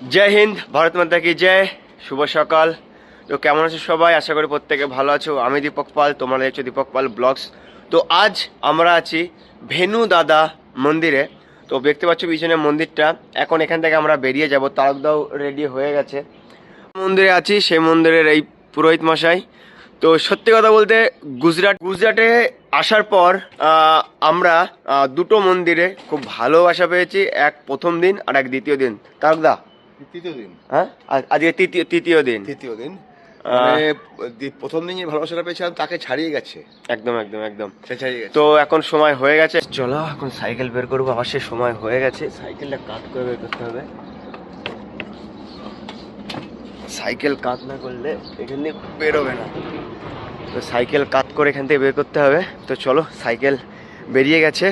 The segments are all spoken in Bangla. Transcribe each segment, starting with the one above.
जय हिंद, भारत माता की जय। शुभ सकाल। तो केमन आছো সবাই? আশা করি প্রত্যেকে ভালো আছো। আমি দীপক পাল, তোমরা দেখছো দীপক পাল ব্লগস। তো আজ আমরা আছি ভেনু দাদা মন্দিরে। তো দেখতে পাচ্ছ পিছনে মন্দিরটা। এখন এখান থেকে আমরা বেরিয়ে যাব। তারকদাও রেডি হয়ে গেছে। মন্দিরে আছি, সেই মন্দিরের এই পুরোহিত মশাই। তো সত্যি কথা বলতে গুজরাটে আসার পর আমরা দুটো মন্দিরে খুব ভালোবাসা পেয়েছি। এক প্রথম দিন আর এক দ্বিতীয় দিন। তারকদা তৃতীয় দিন, হ্যাঁ আজকে তৃতীয় দিন। মানে প্রথম দিন যে ভালোবাসাটা পেয়েছিলাম তাকে ছাড়িয়ে গেছে, একদম একদম একদম সে ছাড়িয়ে গেছে। তো এখন সময় হয়ে গেছে, চলো এখন সাইকেল বের করবো। আবার সে সময় হয়ে গেছে, সাইকেলটা কাট করে বের করতে হবে। সাইকেল কাট না করলে এখান থেকে বেরোবে না। তো সাইকেল কাট করে এখান থেকে বের করতে হবে। তো চলো, সাইকেল বেরিয়ে গেছে।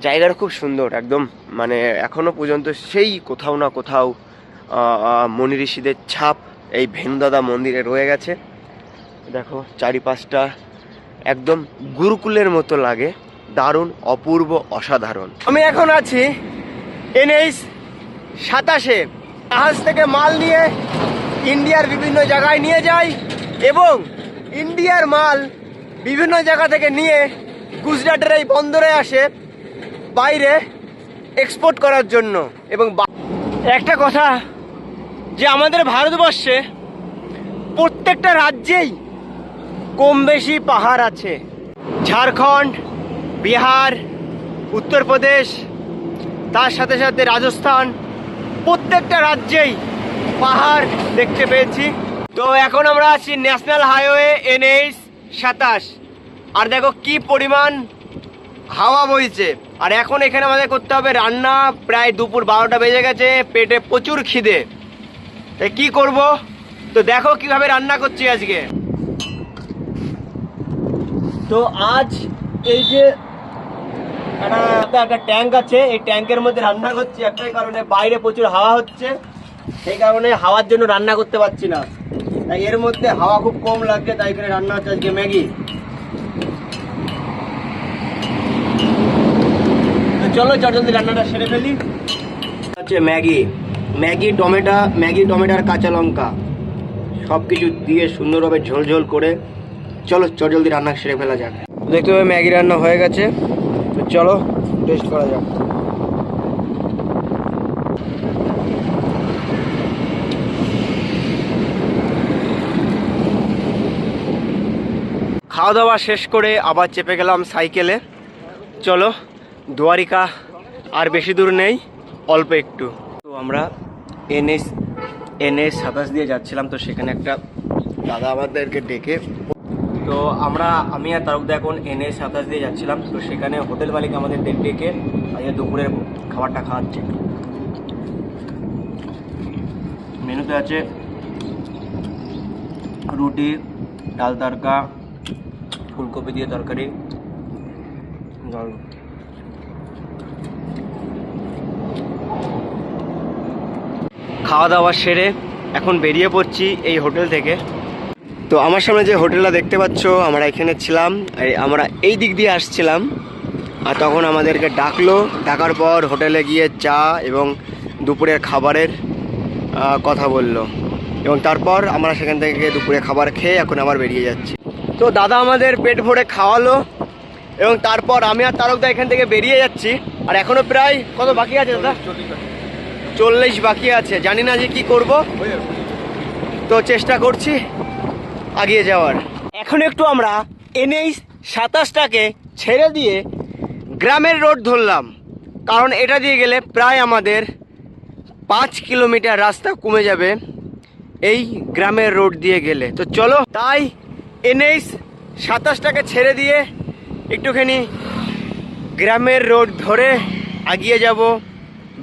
জায়গাটা খুব সুন্দর একদম, মানে এখনো পর্যন্ত সেই কোথাও না কোথাও মনি ঋষিদের ছাপ এই ভেনুদাদা মন্দিরে রয়ে গেছে। দেখো চারিপাশটা একদম গুরুকুলের মতো লাগে, দারুণ, অপূর্ব, অসাধারণ। আমি এখন আছি NH 27-এ। জাহাজ থেকে মাল নিয়ে ইন্ডিয়ার বিভিন্ন জায়গায় নিয়ে যাই এবং ইন্ডিয়ার মাল বিভিন্ন জায়গা থেকে নিয়ে গুজরাটের এই বন্দরে আসে বাইরে এক্সপোর্ট করার জন্য। এবং একটা কথা যে আমাদের ভারতবর্ষে প্রত্যেকটা রাজ্যেই কম বেশি পাহাড় আছে। ঝাড়খণ্ড, বিহার, উত্তরপ্রদেশ, তার সাথে সাথে রাজস্থান, প্রত্যেকটা রাজ্যেই পাহাড় দেখতে পেয়েছি। তো এখন আমরা আছি ন্যাশনাল হাইওয়ে NH 27। আর দেখো কি পরিমাণ হাওয়া বইছে। আর এখন এখানে আমাদের করতে হবে রান্না। প্রায় দুপুর 12টা বেজে গেছে, পেটে প্রচুর খিদে। কি করব? তো দেখো কিভাবে রান্না করছি আজকে। তো আজ এই যে একটা ট্যাঙ্ক আছে, এই ট্যাঙ্কের মধ্যে রান্না করছি একটাই কারণে, বাইরে প্রচুর হাওয়া হচ্ছে, সেই কারণে হাওয়ার জন্য রান্না করতে পারছি না। তাই এর মধ্যে হাওয়া খুব কম লাগছে, তাই করে রান্না হচ্ছে আজকে ম্যাগি। তো চলো জলদি রান্নাটা সেরে ফেলি। হচ্ছে ম্যাগি টমেটো আর কাঁচা লঙ্কা সব কিছু দিয়ে সুন্দরভাবে ঝোল ঝোল করে চলো জলদি রান্না সেরে ফেলা যাক। দেখতে হবে ম্যাগি রান্না হয়ে গেছে। তো চলো টেস্ট করা যাক। খাওয়া দাওয়া শেষ করে আবার চেপে গেলাম সাইকেলে। চলো দুয়ারিকা আর বেশি দূর নেই, অল্প একটু। তো আমরা NH 27 দিয়ে যাচ্ছিলাম। তো সেখানে একটা দাদা আমাদেরকে ডেকে, তো আমি আর তারকদা এখন NH 27 দিয়ে যাচ্ছিলাম। তো সেখানে হোটেল মালিক আমাদের ডেকে আজকে দুপুরের খাবারটা খাওয়াচ্ছে। মেনুতে আছে রুটি, ডাল তড়কা, ফুলকপি দিয়ে তরকারি, খাওয়া দাওয়া সেরে এখন বেরিয়ে পড়ছি এই হোটেল থেকে। তো আমার সামনে যে হোটেলটা দেখতে পাচ্ছ, আমরা এখানে ছিলাম, আমরা এই দিক দিয়ে আসছিলাম। আর তখন আমাদেরকে ডাকার পর হোটেলে গিয়ে চা এবং দুপুরের খাবারের কথা বললো, এবং তারপর আমরা সেখান থেকে দুপুরে খাবার খেয়ে এখন আবার বেরিয়ে যাচ্ছি। তো দাদা আমাদের পেট ভরে খাওয়ালো এবং তারপর আমি আর তারকদা এখান থেকে বেরিয়ে যাচ্ছি। আর এখনো প্রায় কত বাকি আছে দাদা? 40 বাকি আছে। জানি না যে কি করব, তো চেষ্টা করছি এগিয়ে যাওয়ার। এখন একটু আমরা NH 27টাকে ছেড়ে দিয়ে গ্রামের রোড ধরলাম, কারণ এটা দিয়ে গেলে প্রায় আমাদের 5 কিলোমিটার রাস্তা কমে যাবে এই গ্রামের রোড দিয়ে গেলে। তো চলো, তাই NH 27টাকে ছেড়ে দিয়ে একটুখানি গ্রামের রোড ধরে এগিয়ে যাব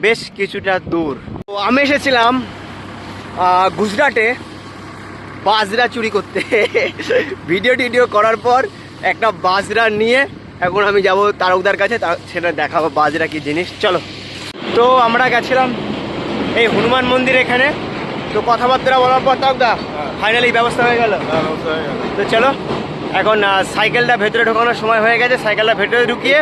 বেশ কিছুটা দূর। তো আমি এসেছিলাম গুজরাটে বাজরা চুরি করতে। ভিডিও করার পর একটা বাজরা নিয়ে এখন আমি যাব তারকদার কাছে, সেটা দেখাবো বাজরা কি জিনিস। চলো। তো আমরা গেছিলাম এই হনুমান মন্দির এখানে। তো কথাবার্তা বলার পর তারকদা ফাইনালি ব্যবস্থা হয়ে গেল। তো চলো এখন সাইকেলটা ভেতরে ঢোকানোর সময় হয়ে গেছে, সাইকেলটা ভেতরে ঢুকিয়ে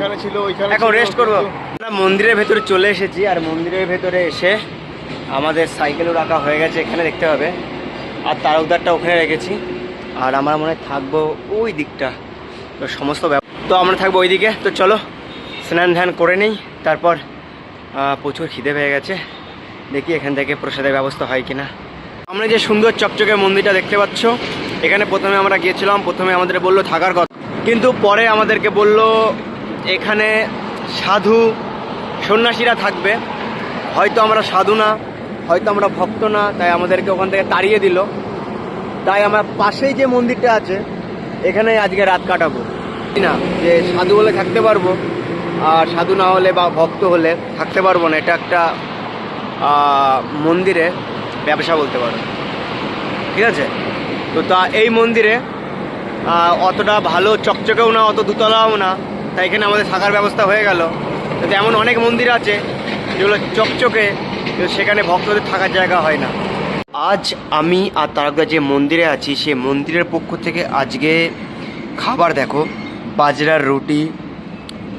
এখন রেস্ট করবো। আমরা মন্দিরের ভেতরে চলে এসেছি, আর মন্দিরের ভেতরে এসে আমাদের সাইকেলও রাখা হয়ে গেছে এখানে, দেখতে হবে। আর তারকদারটা ওখানে রেখেছি। আর আমরা মনে হয় থাকবো ওই দিকটা, তো সমস্ত তো আমরা থাকবো ওই দিকে। তো চলো স্নান ধ্যান করে নিই, তারপর প্রচুর খিদে পেয়ে গেছে, দেখি এখান থেকে প্রসাদের ব্যবস্থা হয় কিনা। আমরা যে সুন্দর চকচকে মন্দিরটা দেখতে পাচ্ছ, এখানে প্রথমে আমরা গিয়েছিলাম, প্রথমে আমাদের বললো থাকার কথা, কিন্তু পরে আমাদেরকে বলল এখানে সাধু সন্ন্যাসীরা থাকবে। হয়তো আমরা সাধু না, হয়তো আমরা ভক্ত না, তাই আমাদেরকে ওখান থেকে তাড়িয়ে দিল। তাই আমরা পাশেই যে মন্দিরটা আছে এখানে আজকে রাত কাটাবো না, যে সাধু হলে থাকতে পারবো আর সাধু না হলে বা ভক্ত হলে থাকতে পারবো না। এটা একটা মন্দিরে ব্যবসা বলতে পারো, ঠিক আছে। তো তা এই মন্দিরে অতটা ভালো চকচকেও না, অত দুতলাও না, তাই এখানে আমাদের থাকার ব্যবস্থা হয়ে গেল। তো এমন অনেক মন্দির আছে যেগুলো চকচকে, সেখানে ভক্তদের থাকার জায়গা হয় না। আজ আমি আর তারকদা যে মন্দিরে আছি, সে মন্দিরের পক্ষ থেকে আজকে খাবার দেখো, বাজরার রুটি,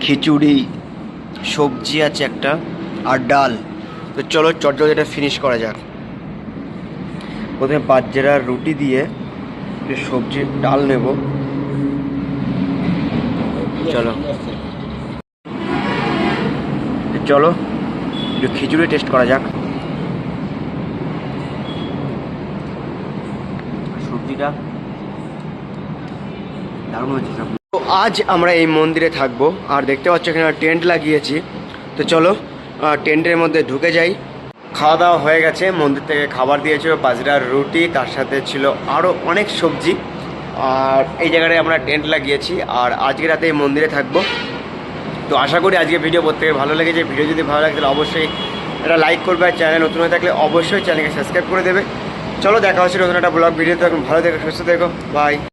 খিচুড়ি, সবজি আছে একটা, আর ডাল। তো চলো চটজলদি এটা ফিনিশ করা যাক। প্রথমে বাজরার রুটি দিয়ে সবজির ডাল নেব। চলো চলো একটু খিচুড়ি টেস্ট করা যাক। সবজিটা দারুণ হচ্ছে সব। তো আজ আমরা এই মন্দিরে থাকবো, আর দেখতে পাচ্ছ এখানে টেন্ট লাগিয়েছি। তো চলো টেন্টের মধ্যে ঢুকে যাই। খাওয়া দাওয়া হয়ে গেছে, মন্দির থেকে খাবার দিয়েছিল, বাজরার রুটি, তার সাথে ছিল আরও অনেক সবজি। আর এই জায়গাটায় আমরা টেন্ট লাগিয়েছি, আর আজকে রাতে এই মন্দিরে থাকবো। তো আশা করি আজকে ভিডিও প্রত্যেকে ভালো লেগেছে। ভিডিও যদি ভালো লাগে তাহলে অবশ্যই এটা লাইক করবে, আর চ্যানেল নতুন হয়ে থাকলে অবশ্যই চ্যানেলকে সাবস্ক্রাইব করে দেবে। চলো দেখা হচ্ছে নতুন একটা ব্লগ ভিডিওতে। এখন ভালো থেকো, সুস্থ থেকো, বাই।